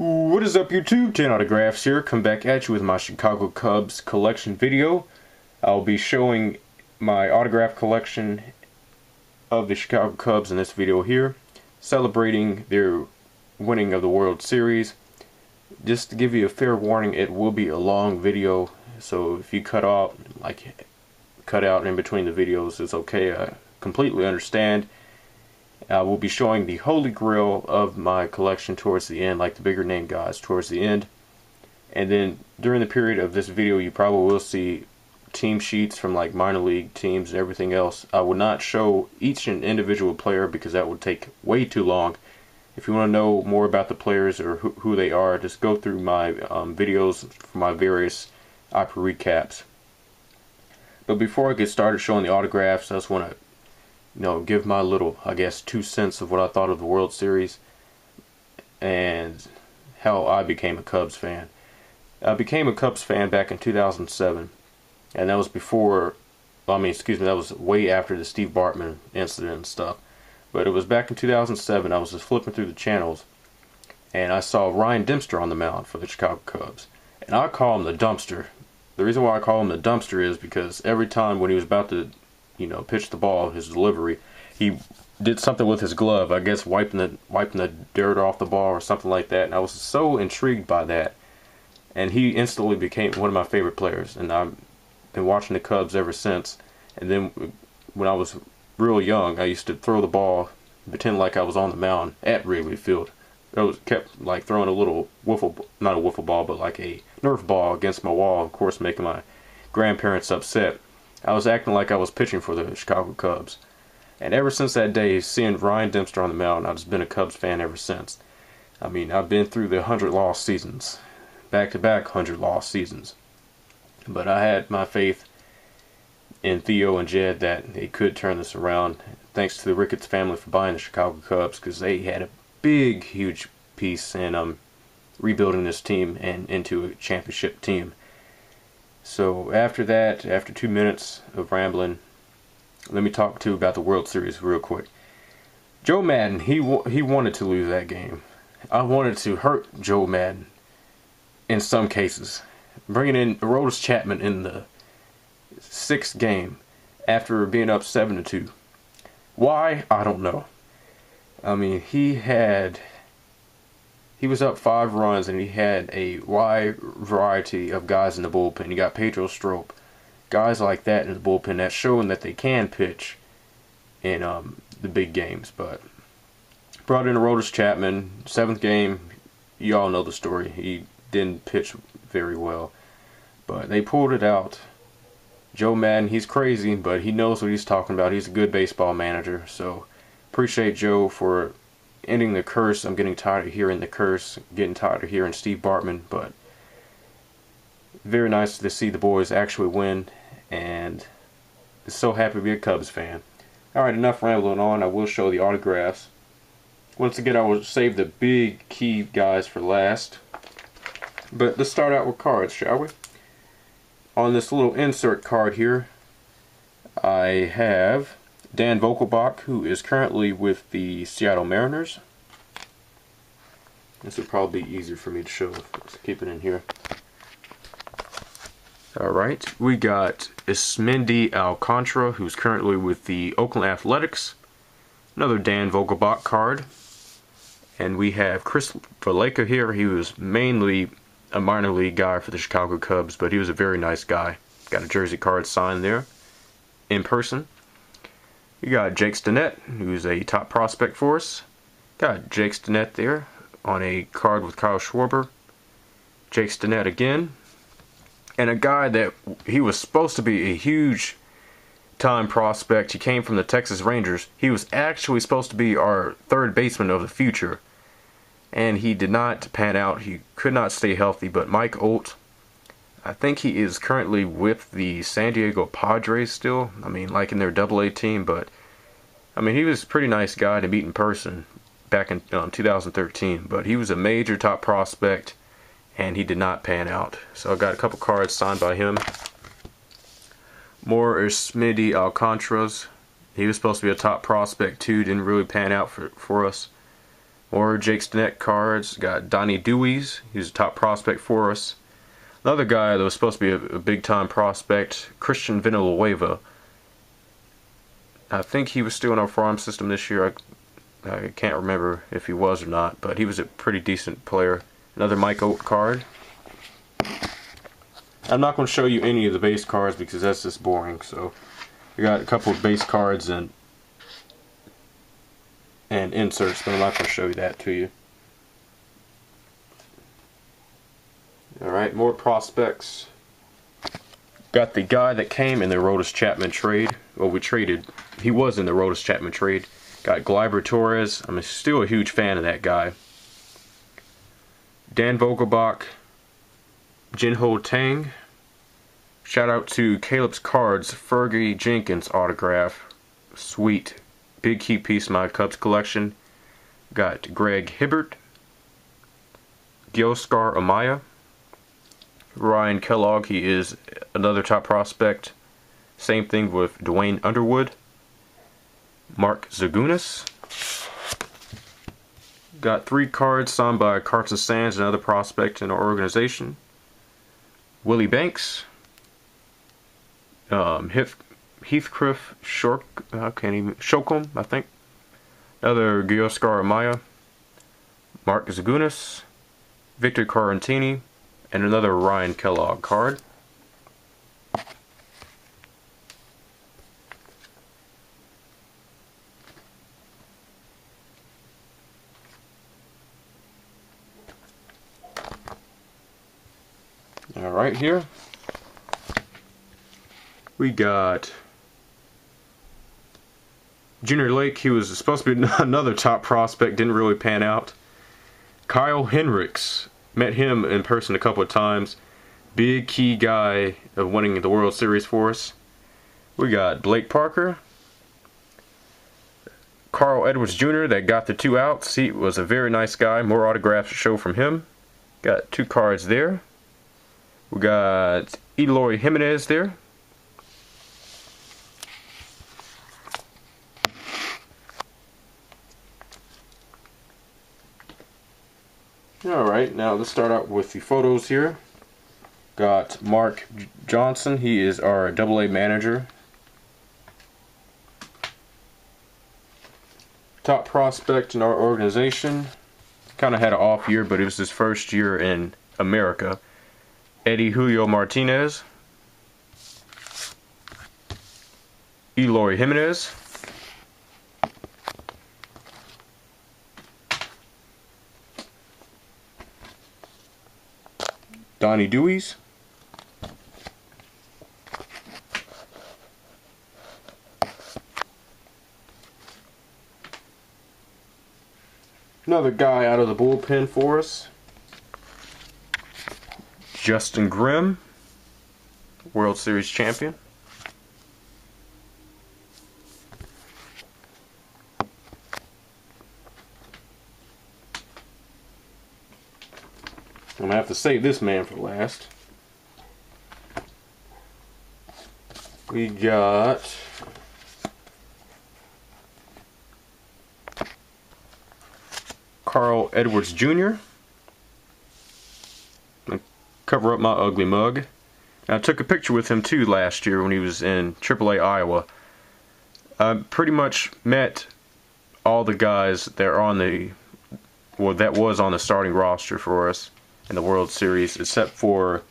What is up, YouTube? 10 Autographs here. Come back at you with my Chicago Cubs collection video. I'll be showing my autograph collection of the Chicago Cubs in this video here, celebrating their winning of the World Series. Just to give you a fair warning, it will be a long video, so if you cut out in between the videos, it's okay. I completely understand. I will be showing the holy grail of my collection towards the end, like the bigger name guys towards the end. And then during the period of this video, you probably will see team sheets from like minor league teams and everything else. I will not show each and individual player because that would take way too long. If you want to know more about the players or who they are, just go through my videos for my various opera recaps. But before I get started showing the autographs, I just want to give my little, I guess, 2 cents of what I thought of the World Series and how I became a Cubs fan. I became a Cubs fan back in 2007, and that was before, that was way after the Steve Bartman incident and stuff. But it was back in 2007, I was just flipping through the channels, and I saw Ryan Dempster on the mound for the Chicago Cubs. And I call him the dumpster. The reason why I call him the dumpster is because every time when he was about to pitch the ball, his delivery, he did something with his glove, I guess wiping the dirt off the ball or something like that, and I was so intrigued by that, and he instantly became one of my favorite players, and I've been watching the Cubs ever since. And then when I was real young, I used to throw the ball, pretend like I was on the mound at Wrigley Field. I kept like throwing a little not a wiffle ball, but like a Nerf ball against my wall, of course making my grandparents upset. I was acting like I was pitching for the Chicago Cubs. And ever since that day, seeing Ryan Dempster on the mound, I've just been a Cubs fan ever since. I mean, I've been through the 100 lost seasons, back-to-back 100 lost seasons. But I had my faith in Theo and Jed that they could turn this around. Thanks to the Ricketts family for buying the Chicago Cubs, because they had a big, huge piece in rebuilding this team and into a championship team. So after that, after 2 minutes of rambling, let me talk to you about the World Series real quick. Joe Maddon, he wanted to lose that game. I wanted to hurt Joe Maddon in some cases. Bringing in Aroldis Chapman in the 6th game after being up 7-2. Why? I don't know. I mean, he was up 5 runs, and he had a wide variety of guys in the bullpen. You got Pedro Strop, guys like that in the bullpen that's showing that they can pitch in the big games. But brought in Aroldis Chapman, 7th game. You all know the story. He didn't pitch very well, but they pulled it out. Joe Maddon, he's crazy, but he knows what he's talking about. He's a good baseball manager. So appreciate Joe for ending the curse. I'm getting tired of hearing the curse, getting tired of hearing Steve Bartman, but very nice to see the boys actually win, and so happy to be a Cubs fan. Alright, enough rambling on. I will show the autographs. Once again, I will save the big key guys for last, but let's start out with cards, shall we? On this little insert card here, I have Dan Vogelbach, who is currently with the Seattle Mariners. This would probably be easier for me to show. Let's keep it in here. Alright, we got Ismendy Alcantara, who's currently with the Oakland Athletics. Another Dan Vogelbach card. And we have Chris Valaika here. He was mainly a minor league guy for the Chicago Cubs, but he was a very nice guy. Got a jersey card signed there in person. You got Jake Stinnett, who's a top prospect for us. Got Jake Stinnett there on a card with Kyle Schwarber. Jake Stinnett again. And a guy that he was supposed to be a huge time prospect. He came from the Texas Rangers. He was actually supposed to be our third baseman of the future, and he did not pan out. He could not stay healthy. But Mike Olt, I think he is currently with the San Diego Padres still. I mean, like in their AA team, but I mean, he was a pretty nice guy to meet in person back in 2013. But he was a major top prospect, and he did not pan out. So I got a couple cards signed by him. More Ismendy Alcantara. He was supposed to be a top prospect too. Didn't really pan out for us. More Jake Stinnett cards. Got Donnie Dewey's. He's a top prospect for us. Another guy that was supposed to be a big-time prospect, Christian Villanueva. I think he was still in our farm system this year. I can't remember if he was or not, but he was a pretty decent player. Another Mike Oak card. I'm not going to show you any of the base cards because that's just boring. So we got a couple of base cards and inserts, but I'm not going to show you that to you. Alright, more prospects. Got the guy that came in the Aroldis Chapman trade. Well, we traded. He was in the Aroldis Chapman trade. Got Gleyber Torres. I'm still a huge fan of that guy. Dan Vogelbach. Jinho Tang. Shout out to Caleb's Cards. Fergie Jenkins autograph. Sweet. Big key piece of my Cubs collection. Got Greg Hibbert. Gyoskar Amaya. Ryan Kellogg, he is another top prospect. Same thing with Dwayne Underwood. Mark Zagunis. Got 3 cards signed by Carson Sands, another prospect in our organization. Willie Banks. Heathcliff Shokum, I think. Another Gyoskar Amaya. Mark Zagunis. Victor Quarantini. And another Ryan Kellogg card. Alright, here we got Junior Lake. He was supposed to be another top prospect, didn't really pan out. Kyle Hendricks. Met him in person a couple of times. Big key guy of winning the World Series for us. We got Blake Parker. Carl Edwards Jr. that got the 2 outs. He was a very nice guy. More autographs to show from him. Got 2 cards there. We got Eloy Jimenez there. Alright, now let's start out with the photos here. Got Mark Johnson, he is our AA manager. Top prospect in our organization. Kind of had an off year, but it was his first year in America. Eddie Julio Martinez. Eloy Jimenez. Donnie Dewey's. Another guy out of the bullpen for us. Justin Grimm, World Series champion. I'm going to have to save this man for last. We got Carl Edwards Jr. Cover up my ugly mug. I took a picture with him too last year when he was in AAA Iowa. I pretty much met all the guys that are on the, well, that was on the starting roster for us in the World Series, except for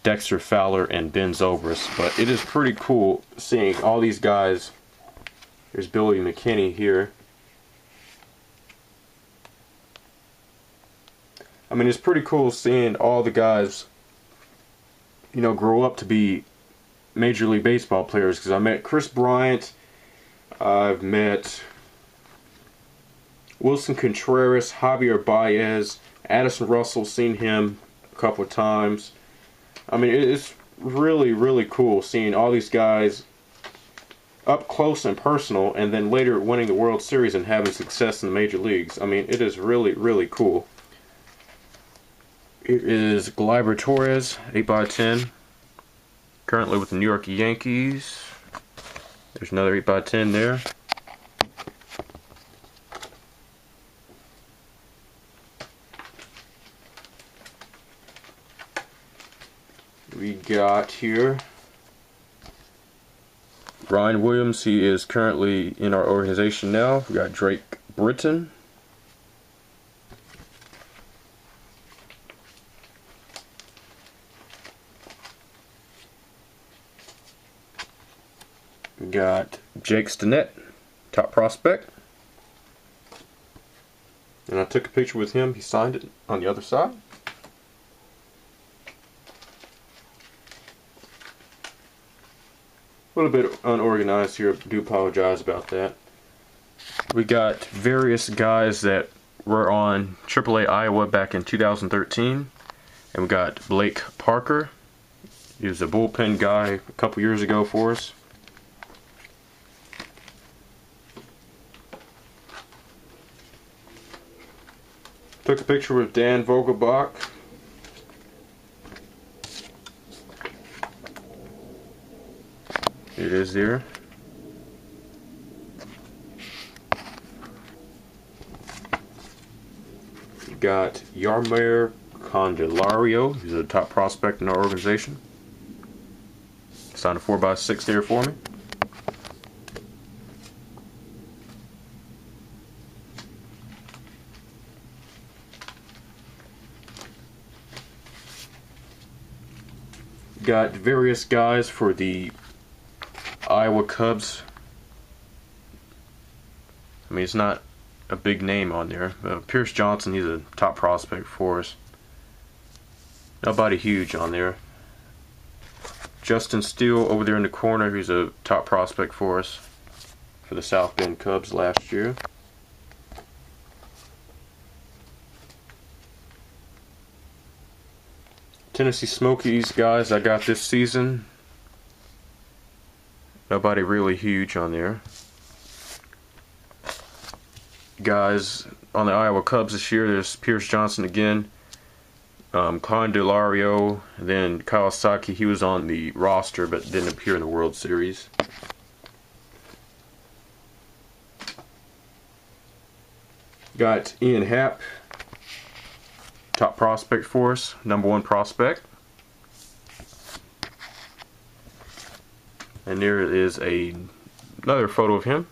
Dexter Fowler and Ben Zobrist. But it is pretty cool seeing all these guys. There's Billy McKinney here. I mean, it's pretty cool seeing all the guys, you know, grow up to be Major League Baseball players. Because I met Chris Bryant, I've met Wilson Contreras, Javier Baez, Addison Russell, seen him a couple of times. I mean, it's really, really cool seeing all these guys up close and personal, and then later winning the World Series and having success in the major leagues. I mean, it is really, really cool. Here is Gleyber Torres, 8x10. Currently with the New York Yankees. There's another 8x10 there. We got here Ryan Williams. He is currently in our organization now. We got Drake Britton. We got Jake Stinnett, top prospect. And I took a picture with him. He signed it on the other side. A little bit unorganized here. I do apologize about that. We got various guys that were on AAA Iowa back in 2013. And we got Blake Parker. He was a bullpen guy a couple years ago for us. Took a picture with Dan Vogelbach. It is there. We got Yarmir Candelario. He's a top prospect in our organization. Signed a 4x6 there for me. Got various guys for the Iowa Cubs. I mean, it's not a big name on there. Pierce Johnson, he's a top prospect for us. Nobody huge on there. Justin Steele over there in the corner, he's a top prospect for us for the South Bend Cubs last year. Tennessee Smokies guys I got this season. Nobody really huge on there. Guys on the Iowa Cubs this year, there's Pierce Johnson again. Candelario, and then Kawasaki, he was on the roster but didn't appear in the World Series. Got Ian Happ, top prospect for us, #1 prospect. And there is another photo of him.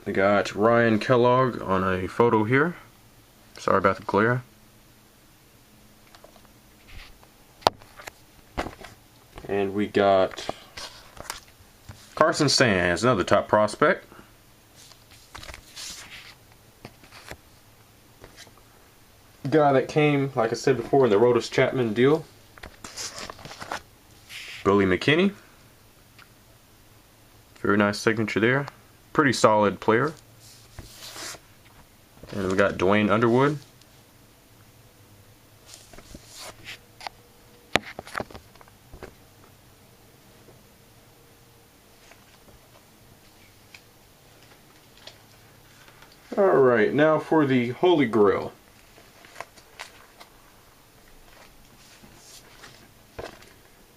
We got Ryan Kellogg on a photo here. Sorry about the glare. And we got Carson Sands, another top prospect. Guy that came, like I said before, in the Rodas Chapman deal. Billy McKinney. Very nice signature there. Pretty solid player. And we got Dwayne Underwood. Alright, now for the Holy Grail.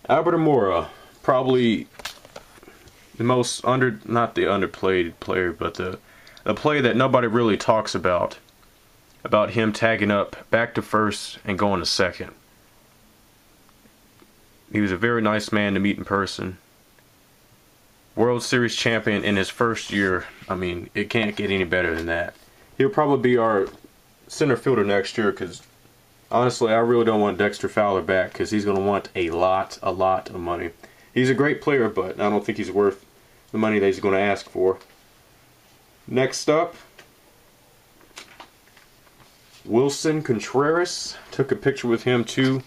Albert Amora, probably the most not the underplayed player, but the play that nobody really talks about him tagging up back to first and going to second. He was a very nice man to meet in person. World Series champion in his first year. I mean, it can't get any better than that. He'll probably be our center fielder next year, because honestly, I really don't want Dexter Fowler back, because he's going to want a lot of money. He's a great player, but I don't think he's worth the money that he's going to ask for. Next up, Wilson Contreras. Took a picture with him too.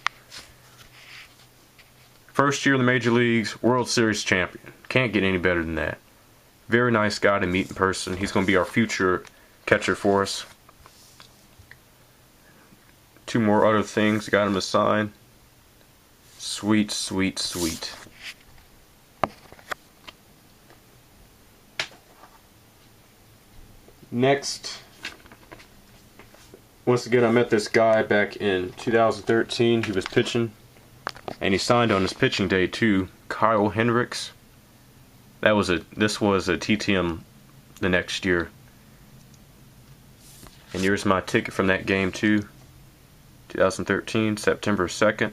First year in the Major Leagues, World Series champion. Can't get any better than that. Very nice guy to meet in person. He's going to be our future catcher for us. Two more other things. Got him a sign. Sweet, sweet, sweet. Next, once again, I met this guy back in 2013. He was pitching, and he signed on his pitching day too. Kyle Hendricks. This was a TTM the next year. And here's my ticket from that game too. 2013, September 2nd.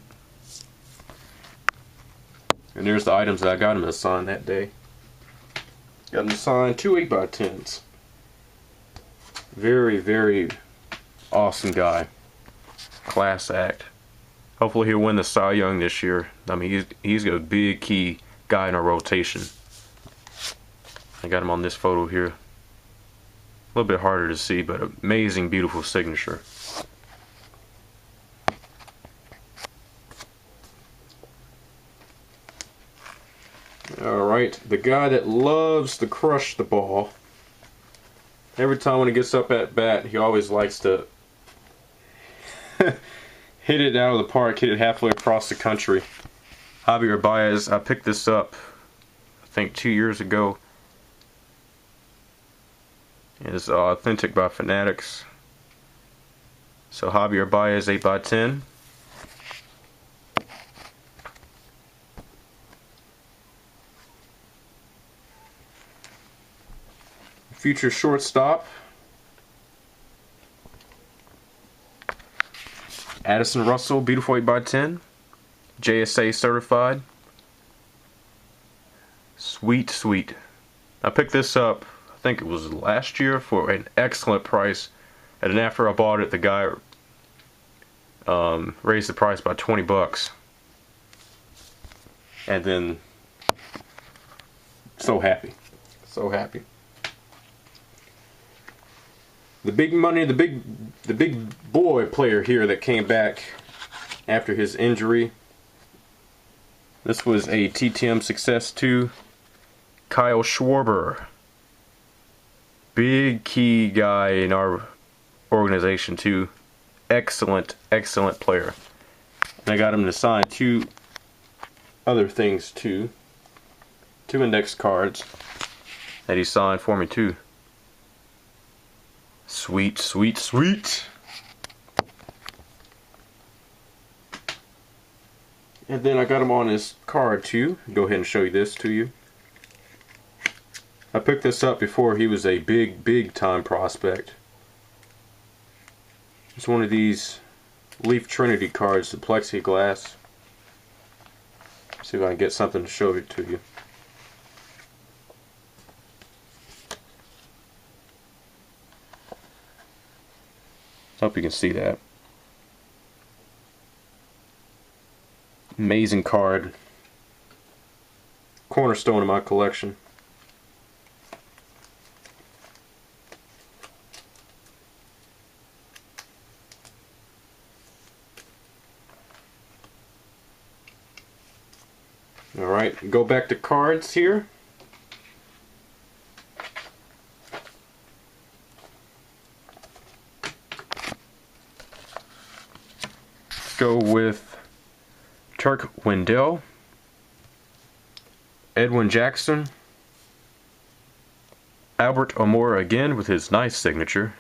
And there's the items that I got him to sign that day. Got him to sign 2 8x10s. Very, very awesome guy. Class act. Hopefully he'll win the Cy Young this year. I mean, he's a big key guy in our rotation. I got him on this photo here. A little bit harder to see, but amazing, beautiful signature. Alright, the guy that loves to crush the ball. Every time when he gets up at bat, he always likes to hit it out of the park, hit it halfway across the country. Javier Baez, I picked this up, I think 2 years ago. It's authentic by Fanatics. So Javier Baez 8x10. Future shortstop Addison Russell, beautiful 8x10, JSA certified. Sweet, sweet. I picked this up, I think it was last year, for an excellent price. And then after I bought it, the guy raised the price by 20 bucks. And then, so happy. So happy. The big money, the big boy player here that came back after his injury. This was a TTM success too. Kyle Schwarber. Big key guy in our organization too. Excellent, excellent player. And I got him to sign 2 other things too. 2 index cards that he signed for me too. Sweet, sweet, sweet. And then I got him on his card too. Go ahead and show you this to you. I picked this up before he was a big time prospect. It's one of these Leaf Trinity cards, the plexiglass. See if I can get something to show it to you. Hope you can see that. Amazing card. Cornerstone of my collection. Alright, go back to cards here. Go with Turk Wendell, Edwin Jackson, Albert Amora again with his nice signature,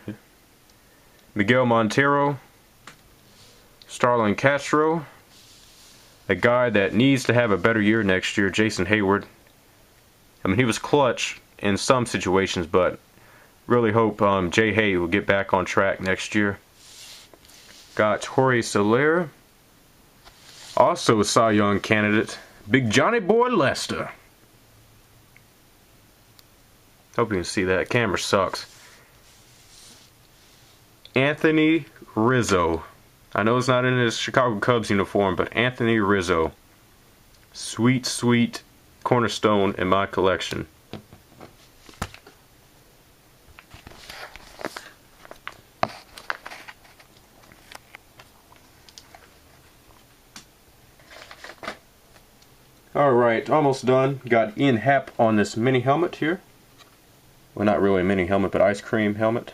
Miguel Montero, Starlin Castro, a guy that needs to have a better year next year, Jason Hayward. I mean, he was clutch in some situations, but really hope Jay Hay will get back on track next year. Got Jorge Soler, also a Cy Young candidate, Big Johnny Boy Lester. Hope you can see that. Camera sucks. Anthony Rizzo. I know it's not in his Chicago Cubs uniform, but Anthony Rizzo. Sweet, sweet cornerstone in my collection. Alright, almost done. Got Ian Happ on this mini helmet here. Well, not really a mini helmet, but ice cream helmet.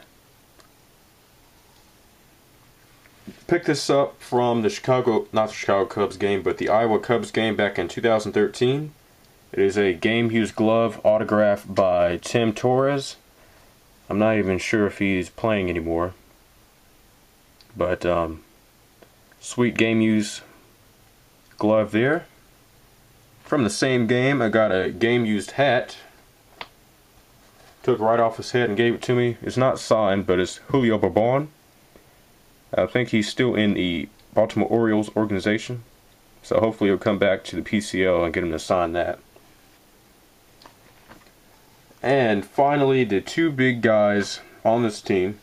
Picked this up from the not the Chicago Cubs game, but the Iowa Cubs game back in 2013. It is a game-used glove autographed by Tim Torres. I'm not even sure if he's playing anymore. But, sweet game-used glove there. From the same game, I got a game-used hat. took right off his head and gave it to me. It's not signed, but it's Julio Bourbon. I think he's still in the Baltimore Orioles organization, so hopefully he'll come back to the PCL and get him to sign that. And finally, the two big guys on this team.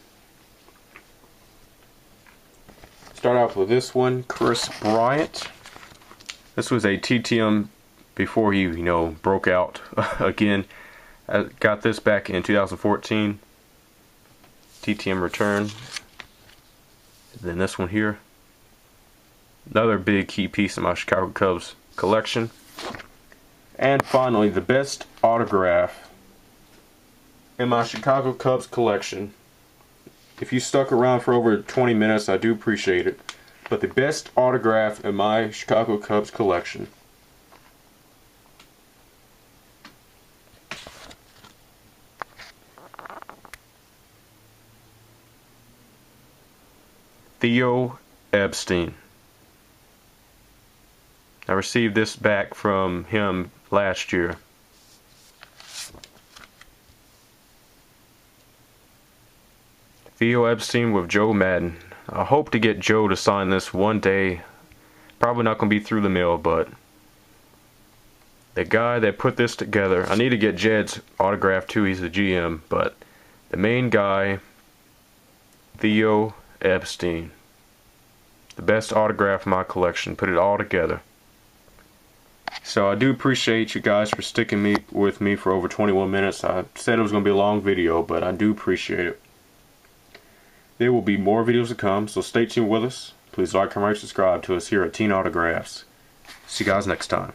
Start off with this one, Kris Bryant. This was a TTM before he, broke out again. I got this back in 2014. TTM return. Then this one here. Another big key piece in my Chicago Cubs collection. And finally, the best autograph in my Chicago Cubs collection. If you stuck around for over 20 minutes, I do appreciate it. But the best autograph in my Chicago Cubs collection. Theo Epstein. I received this back from him last year. Theo Epstein with Joe Maddon. I hope to get Joe to sign this one day. Probably not going to be through the mail, but the guy that put this together, I need to get Jed's autograph too, he's the GM, but the main guy, Theo Epstein. The best autograph in my collection, put it all together. So I do appreciate you guys for sticking with me for over 21 minutes. I said it was going to be a long video, but I do appreciate it. There will be more videos to come, so stay tuned with us. Please like, comment, subscribe to us here at Teen Autographs. See you guys next time.